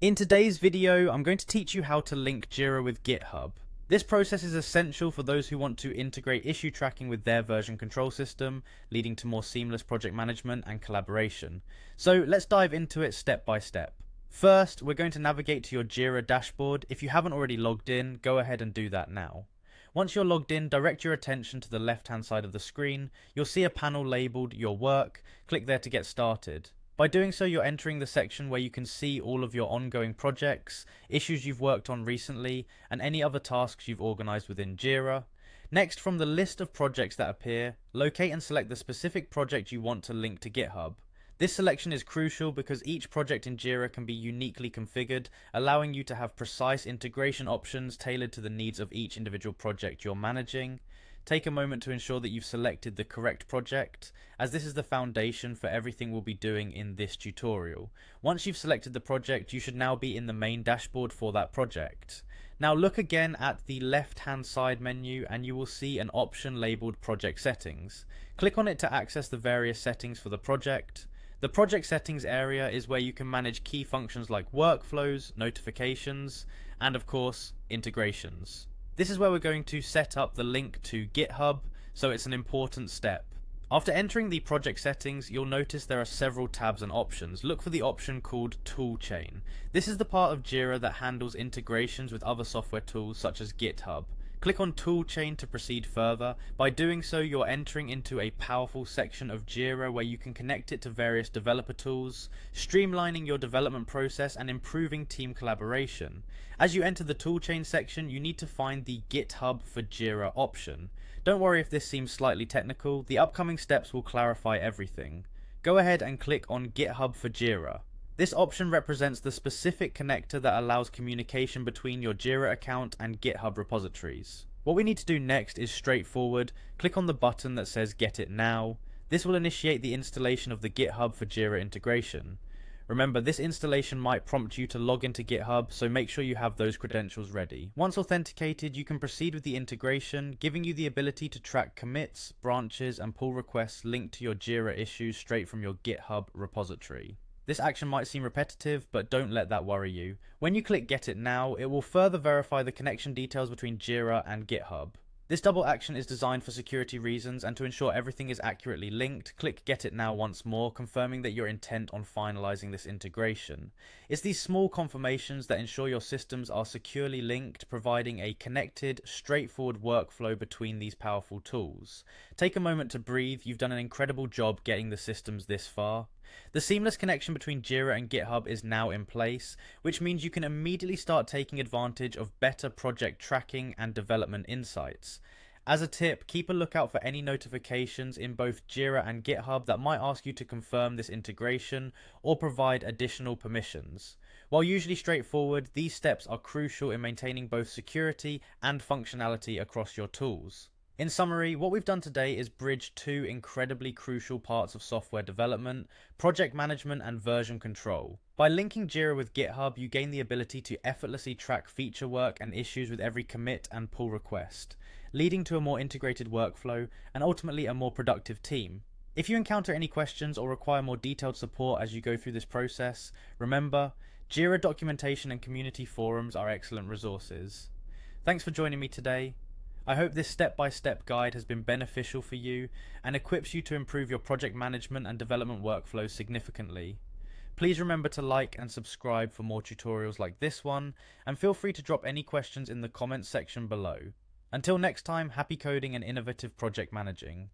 In today's video, I'm going to teach you how to link Jira with GitHub. This process is essential for those who want to integrate issue tracking with their version control system, leading to more seamless project management and collaboration. So let's dive into it step by step. First, we're going to navigate to your Jira dashboard. If you haven't already logged in, go ahead and do that now. Once you're logged in, direct your attention to the left-hand side of the screen. You'll see a panel labeled Your Work. Click there to get started. By doing so, you're entering the section where you can see all of your ongoing projects, issues you've worked on recently, and any other tasks you've organized within Jira. Next, from the list of projects that appear, locate and select the specific project you want to link to GitHub. This selection is crucial because each project in Jira can be uniquely configured, allowing you to have precise integration options tailored to the needs of each individual project you're managing. Take a moment to ensure that you've selected the correct project, as this is the foundation for everything we'll be doing in this tutorial. Once you've selected the project, you should now be in the main dashboard for that project. Now look again at the left-hand side menu and you will see an option labeled Project Settings. Click on it to access the various settings for the project. The project settings area is where you can manage key functions like workflows, notifications, and of course, integrations. This is where we're going to set up the link to GitHub, so it's an important step. After entering the project settings, you'll notice there are several tabs and options. Look for the option called Toolchain. This is the part of Jira that handles integrations with other software tools such as GitHub. Click on Toolchain to proceed further. By doing so, you're entering into a powerful section of Jira where you can connect it to various developer tools, streamlining your development process and improving team collaboration. As you enter the Toolchain section, you need to find the GitHub for Jira option. Don't worry if this seems slightly technical, the upcoming steps will clarify everything. Go ahead and click on GitHub for Jira. This option represents the specific connector that allows communication between your Jira account and GitHub repositories. What we need to do next is straightforward. Click on the button that says Get It Now. This will initiate the installation of the GitHub for Jira integration. Remember, this installation might prompt you to log into GitHub, so make sure you have those credentials ready. Once authenticated, you can proceed with the integration, giving you the ability to track commits, branches, and pull requests linked to your Jira issues straight from your GitHub repository. This action might seem repetitive, but don't let that worry you. When you click Get It Now, it will further verify the connection details between Jira and GitHub. This double action is designed for security reasons and to ensure everything is accurately linked. Click Get It Now once more, confirming that you're intent on finalizing this integration. It's these small confirmations that ensure your systems are securely linked, providing a connected, straightforward workflow between these powerful tools. Take a moment to breathe. You've done an incredible job getting the systems this far. The seamless connection between Jira and GitHub is now in place, which means you can immediately start taking advantage of better project tracking and development insights. As a tip, keep a lookout for any notifications in both Jira and GitHub that might ask you to confirm this integration or provide additional permissions. While usually straightforward, these steps are crucial in maintaining both security and functionality across your tools. In summary, what we've done today is bridge two incredibly crucial parts of software development: project management and version control. By linking Jira with GitHub, you gain the ability to effortlessly track feature work and issues with every commit and pull request, leading to a more integrated workflow and ultimately a more productive team. If you encounter any questions or require more detailed support as you go through this process, remember, Jira documentation and community forums are excellent resources. Thanks for joining me today. I hope this step-by-step guide has been beneficial for you and equips you to improve your project management and development workflows significantly. Please remember to like and subscribe for more tutorials like this one, and feel free to drop any questions in the comments section below. Until next time, happy coding and innovative project managing.